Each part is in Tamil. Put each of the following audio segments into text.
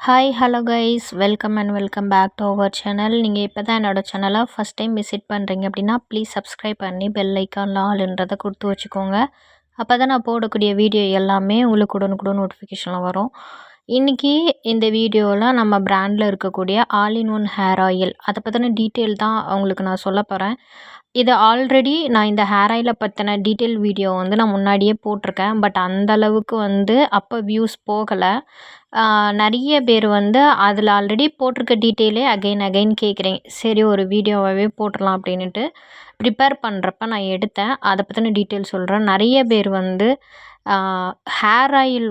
Hi hello guys welcome and welcome back to our channel. நீங்கள் இப்போ தான் என்னோடய சேனலை ஃபஸ்ட் டைம் விசிட் பண்ணுறீங்க அப்படின்னா ப்ளீஸ் சப்ஸ்கிரைப் பண்ணி பெல் ஐக்கான் ஆல்ன்றதை கொடுத்து வச்சுக்கோங்க. அப்போ தான் நான் போடக்கூடிய வீடியோ எல்லாமே உங்களுக்கு உடனுக்குடன் நோட்டிஃபிகேஷனில் வரும். இன்றைக்கி இந்த வீடியோவில் நம்ம பிராண்டில் இருக்கக்கூடிய all in one hair oil அதை பற்றின டீட்டெயில் தான் உங்களுக்கு நான் சொல்ல போகிறேன். இது ஆல்ரெடி நான் இந்த ஹேர் ஆயிலை பற்றின டீட்டெயில் வீடியோ நான் முன்னாடியே போட்டிருக்கேன். பட் அந்தளவுக்கு அப்போ வியூஸ் போகலை. நிறைய பேர் அதில் ஆல்ரெடி போட்டிருக்க டீட்டெயிலே அகைன் கேட்குறீங்க. சரி, ஒரு வீடியோவாகவே போட்டுடலாம் அப்படின்ட்டு ப்ரிப்பேர் பண்ணுறப்ப நான் எடுத்தேன். அதை பற்றின டீட்டெயில் சொல்கிறேன். நிறைய பேர் ஹேர் ஆயில்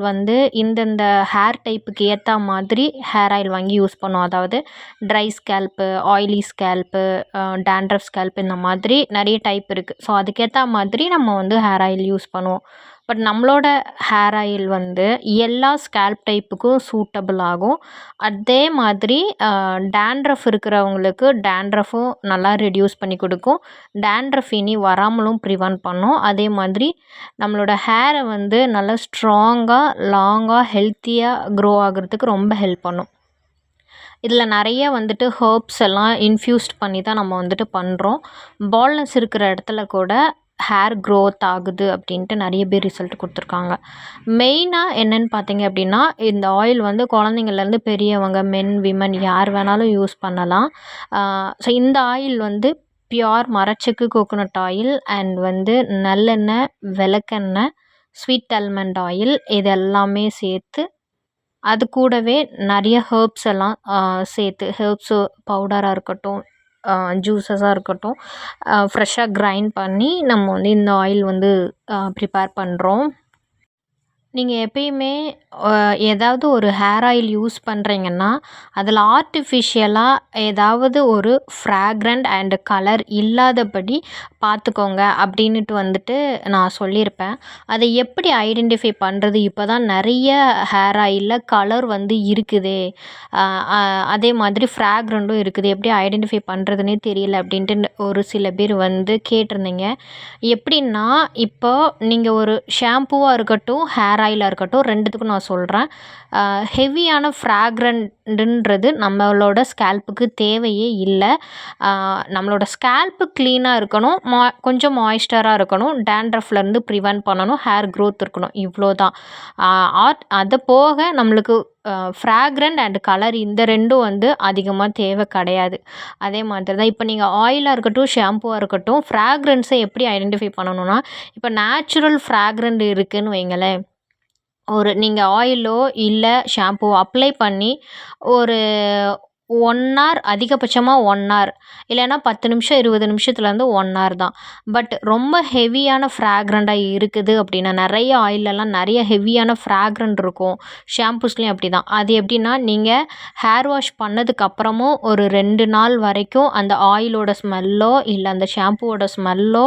இந்தந்த ஹேர் டைப்புக்கு ஏற்ற மாதிரி ஹேர் ஆயில் வாங்கி யூஸ் பண்ணும். அதாவது try scalp, oily scalp, dandruff scalp, இந்த மாதிரி நிறைய டைப் இருக்குது. ஸோ அதுக்கேற்ற மாதிரி நம்ம ஹேர் ஆயில் யூஸ் பண்ணுவோம். பட் நம்மளோட ஹேர் ஆயில் எல்லா ஸ்கேல்ப் டைப்புக்கும் சூட்டபிள் ஆகும். அதே மாதிரி டேண்ட்ரஃப் இருக்கிறவங்களுக்கு டேண்ட்ரஃபும் நல்லா ரெடியூஸ் பண்ணி கொடுக்கும். டேண்ட்ரஃப் இனி வராமலும் ப்ரிவென்ட் பண்ணும். அதே மாதிரி நம்மளோட ஹேரை நல்லா ஸ்ட்ராங்காக, லாங்காக, ஹெல்த்தியாக க்ரோ ஆகிறதுக்கு ரொம்ப ஹெல்ப் பண்ணும். இதில் நிறைய ஹெர்ப்ஸ் எல்லாம் இன்ஃப்யூஸ்ட் பண்ணி தான் நம்ம பண்ணுறோம். பால்னஸ் இருக்கிற இடத்துல கூட ஹேர் க்ரோத் ஆகுது அப்படின்ட்டு நிறைய பேர் ரிசல்ட் கொடுத்துருக்காங்க. மெயினாக என்னென்னு பார்த்தீங்க அப்படின்னா, இந்த ஆயில் குழந்தைங்கள்லேருந்து பெரியவங்க, மென், விமன் யார் வேணாலும் யூஸ் பண்ணலாம். ஸோ இந்த ஆயில் பியோர் மரச்செக்கு கோகோனட் ஆயில் அண்ட் நல்லெண்ணெய், விளக்கெண்ணெய், ஸ்வீட் ஆல்மண்ட் ஆயில் இது எல்லாமே சேர்த்து, அது கூடவே நிறைய ஹெர்ப்ஸ் எல்லாம் சேர்த்து, ஹெர்ப்ஸு பவுடராக இருக்கட்டும், ஜூஸஸாக இருக்கட்டும், ஃப்ரெஷ்ஷாக கிரைண்ட் பண்ணி நம்ம இந்த ஆயில் ப்ரிப்பேர் பண்ணுறோம். நீங்கள் எப்பயுமே ஏதாவது ஒரு ஹேர் ஆயில் யூஸ் பண்ணுறீங்கன்னா, அதில் ஆர்ட்டிஃபிஷியலாக ஏதாவது ஒரு ஃப்ராக்ரண்ட் அண்டு கலர் இல்லாதபடி பார்த்துக்கோங்க அப்படின்னுட்டு நான் சொல்லியிருப்பேன். அதை எப்படி ஐடென்டிஃபை பண்ணுறது? இப்போ தான் நிறைய ஹேர் ஆயிலில் கலர் இருக்குதே, அதே மாதிரி ஃப்ராக்ரண்ட்டும் இருக்குது, எப்படி ஐடென்டிஃபை பண்ணுறதுனே தெரியல அப்படின்ட்டு ஒரு சில பேர் கேட்டிருந்தீங்க. எப்படின்னா, இப்போ நீங்கள் ஒரு ஷாம்புவாக இருக்கட்டும், ஹேர் ஆயிலாக இருக்கட்டும், ரெண்டுத்துக்கும் நான் சொல்கிறேன். ஹெவியான ஃப்ராக்ரண்ட்டுன்றது நம்மளோட ஸ்கேல்ப்புக்கு தேவையே இல்லை. நம்மளோட ஸ்கேல்ப்பு க்ளீனாக இருக்கணும், கொஞ்சம் மாய்ஸ்டராக இருக்கணும், டேண்ட்ரஃப்லேருந்து ப்ரிவென்ட் பண்ணணும், ஹேர் க்ரோத் இருக்கணும், இவ்வளோ தான். அது போக நம்மளுக்கு ஃப்ராக்ரண்ட் அண்ட் கலர் இந்த ரெண்டும் அதிகமாக தேவை கிடையாது. அதே மாதிரி தான் இப்போ நீங்கள் ஆயிலாக இருக்கட்டும், ஷாம்புவாக இருக்கட்டும், ஃப்ராக்ரன்ஸை எப்படி ஐடென்டிஃபை பண்ணணும்னா, இப்போ நேச்சுரல் ஃப்ராக்ரண்ட் இருக்குதுன்னு வைங்களேன், நீங்கள் ஆயிலோ இல்லை ஷாம்புவோ அப்ளை பண்ணி ஒரு 1 ஹவர், அதிகபட்சமாக 1 ஹவர், இல்லைன்னா 10 நிமிஷம் 20 நிமிஷத்துலேருந்து 1 ஹவர் தான். பட் ரொம்ப ஹெவியான ஃப்ராக்ரண்ட்டாக இருக்குது அப்படின்னா, நிறைய ஆயிலெல்லாம் நிறைய ஹெவியான ஃப்ராக்ரண்ட் இருக்கும். ஷாம்பூஸ்லேயும் அப்படி தான். அது எப்படின்னா, நீங்கள் ஹேர் வாஷ் பண்ணதுக்கப்புறமும் ஒரு 2 நாள் வரைக்கும் அந்த ஆயிலோட ஸ்மெல்லோ இல்லை அந்த ஷாம்புவோட ஸ்மெல்லோ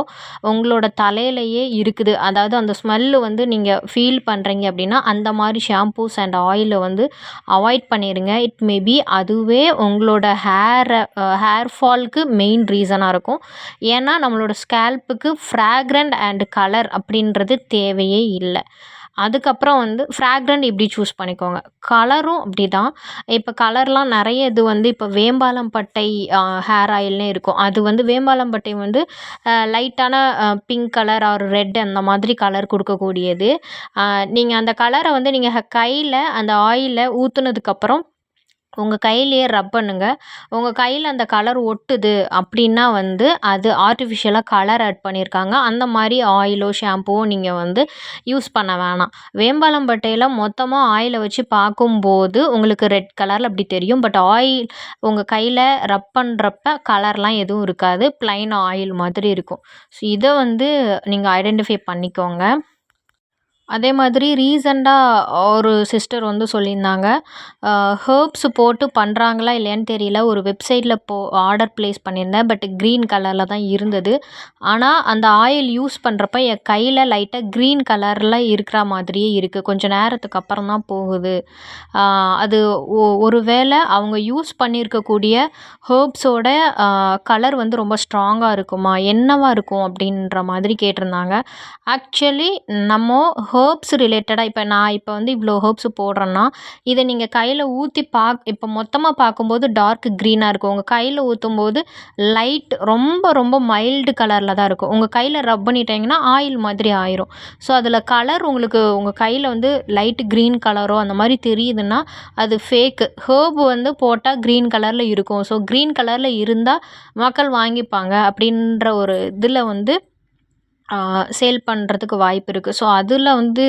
உங்களோட தலையிலையே இருக்குது. அதாவது அந்த ஸ்மெல்லு நீங்கள் ஃபீல் பண்ணுறீங்க அப்படின்னா, அந்த மாதிரி ஷாம்பூஸ் அண்ட் ஆயிலை அவாய்ட் பண்ணிடுங்க. இட் மேபி அதுவே உங்களோட ஹேர் ஃபால்க்கு மெயின் ரீசனாக இருக்கும். ஏன்னா நம்மளோட ஸ்கேல்ப்புக்கு ஃப்ராக்ரண்ட் அண்ட் கலர் அப்படின்றது தேவையே இல்லை. அதுக்கப்புறம் ஃப்ராக்ரண்ட் இப்படி சூஸ் பண்ணிக்கோங்க. கலரும் அப்படி தான். இப்போ கலர்லாம் நிறைய இது இப்போ வேம்பாலம்பட்டை ஹேர் ஆயில்னே இருக்கும். அது வேம்பாலம்பட்டை லைட்டான பிங்க் கலர் ஆர் ரெட் அந்த மாதிரி கலர் கொடுக்கக்கூடியது. நீங்கள் அந்த கலரை நீங்கள் கையில் அந்த ஆயிலை ஊற்றுனதுக்கப்புறம் உங்கள் கையிலேயே ரப் பண்ணுங்க. உங்கள் கையில் அந்த கலர் ஒட்டுது அப்படின்னா அது ஆர்ட்டிஃபிஷியலாக கலர் ஆட் பண்ணியிருக்காங்க. அந்த மாதிரி ஆயிலோ ஷாம்புவோ நீங்கள் யூஸ் பண்ண வேணாம். வேம்பாலம்பட்டையில் மொத்தமாக ஆயிலை வச்சு பார்க்கும்போது உங்களுக்கு ரெட் கலரில் அப்படி தெரியும். பட் ஆயில் உங்கள் கையில் ரப் பண்ணுறப்ப கலர்லாம் எதுவும் இருக்காது, ப்ளைன் ஆயில் மாதிரி இருக்கும். ஸோ இதை நீங்கள் ஐடென்டிஃபை பண்ணிக்கோங்க. அதே மாதிரி ரீசெண்டாக ஒரு சிஸ்டர் சொல்லியிருந்தாங்க, ஹெர்ப்ஸ் போட்டு பண்ணுறாங்களா இல்லையான்னு தெரியல, ஒரு வெப்சைட்டில் ஆர்டர் ப்ளேஸ் பண்ணியிருந்தேன். பட் க்ரீன் கலரில் தான் இருந்தது. ஆனால் அந்த ஆயில் யூஸ் பண்ணுறப்ப என் கையில் லைட்டாக க்ரீன் கலரில் இருக்கிற மாதிரியே இருக்குது. கொஞ்சம் நேரத்துக்கு அப்புறம் தான் போகுது. அது ஒரு வேளை அவங்க யூஸ் பண்ணியிருக்கக்கூடிய ஹெர்ப்ஸோட கலர் ரொம்ப ஸ்ட்ராங்காக இருக்குமா, என்னவா இருக்கும் அப்படின்ற மாதிரி கேட்டிருந்தாங்க. ஆக்சுவலி நம்ம ஹெர்ப்ஸ் ரிலேட்டடா நான் வந்து இவ்வளோ ஹெர்ப்ஸ் போடுறேன்னா, இத நீங்க கையில ஊத்தி இப்போ மொத்தமா பார்க்கும்போது டார்க் கிரீனா இருக்கும். உங்க கையில ஊத்தும்போது ரொம்ப ரொம்ப மைல்டு கலர்ல தான் இருக்கும். உங்க கையில ரப் பண்ணிட்டீங்கன்னா, ஆயில் மாதிரி ஆயிரும். ஸோ, அதில கலர் உங்களுக்கு உங்க கையில வந்து லைட் கிரீன் கலரோ அந்த மாரி தெரியுதுன்னா, அது ஃபேக்கு. ஹெர்ப் வந்து போட்டா கிரீன் கலர்ல இருக்கும். ஸோ, கிரீன் கலர்ல இருந்தா மக்கள் வாங்கிப்பாங்க அப்படின்ற ஒரு இதில வந்து சேல் பண்ணுறதுக்கு வாய்ப்பு இருக்கு. ஸோ, அதில வந்து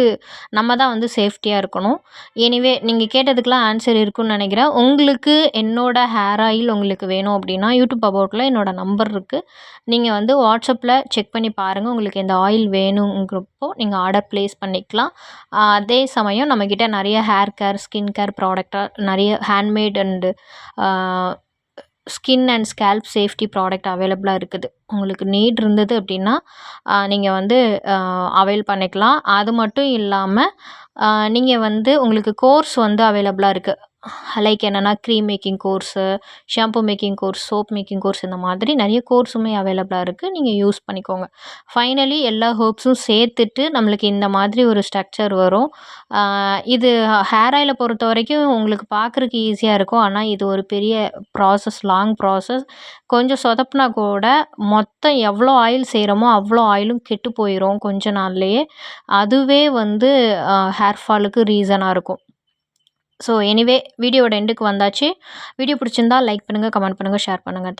நம்ம தான் வந்து சேஃப்டியா இருக்கணும். எனிவே நீங்க கேட்டதுக்கெல்லாம் ஆன்சர் இருக்குன்னு நெனைக்கிறேன். உங்களுக்கு என்னோட ஹேர் ஆயில் உங்களுக்கு வேணும் அப்படின்னா, யூடியூப் அபவுட்ல என்னோட நம்பர் இருக்கு. நீங்க வந்து வாட்ஸ்அப்ல செக் பண்ணி பாருங்க. உங்களுக்கு இந்த ஆயில் வேணுங்கிறப்போ நீங்க ஆர்டர் பிளேஸ் பண்ணிக்கலாம். அதே சமயம் நம்மகிட்ட நெறைய ஹேர் கேர், ஸ்கின் கேர் ப்ராடக்ட்டா நெறைய ஹேண்ட்மேட் ஆ skin and scalp safety product அவைலபிளா இருக்குது. உங்களுக்கு நீட் இருந்தது அப்படின்னா, நீங்க வந்து அவைல் பண்ணிக்கலாம். அது மட்டும் இல்லாம, நீங்க வந்து உங்களுக்கு கோர்ஸ் வந்து அவைலபிளா இருக்கு. லைக் என்னன்னா, cream making course, shampoo making course, soap making course இந்த மாதிரி நெறைய கோர்ஸுமே அவைலபிளா இருக்கு. நீங்க யூஸ் பண்ணிக்கோங்க. ஃபைனலி எல்லா ஹெர்ப்ஸும் சேர்த்துட்டு நம்மளுக்கு இந்த மாதிரி ஒரு ஸ்ட்ரக்சர் வரும். இது ஹேர் ஆயில பொறுத்தவரைக்கும் உங்களுக்கு பார்க்குறக்கு ஈஸியா இருக்கும். ஆனா, இது ஒரு பெரிய ப்ராசஸ், லாங் ப்ராசஸ். கொஞ்சம் சொதப்புனா கூட மொத்தம் எவ்வளோ ஆயில் செய்றோமோ, அவ்வளோ ஆயிலும் கெட்டு போயிரும் கொஞ்ச நாள்லயே. அதுவே வந்து ஹேர் ஃபாலுக்கு ரீசனா இருக்கும். ஸோ, எனிவே வீடியோவோட எண்டுக்கு வந்தாச்சு. வீடியோ பிடிச்சிருந்தா லைக் பண்ணுங்க, கமெண்ட் பண்ணுங்க, ஷேர் பண்ணுங்க.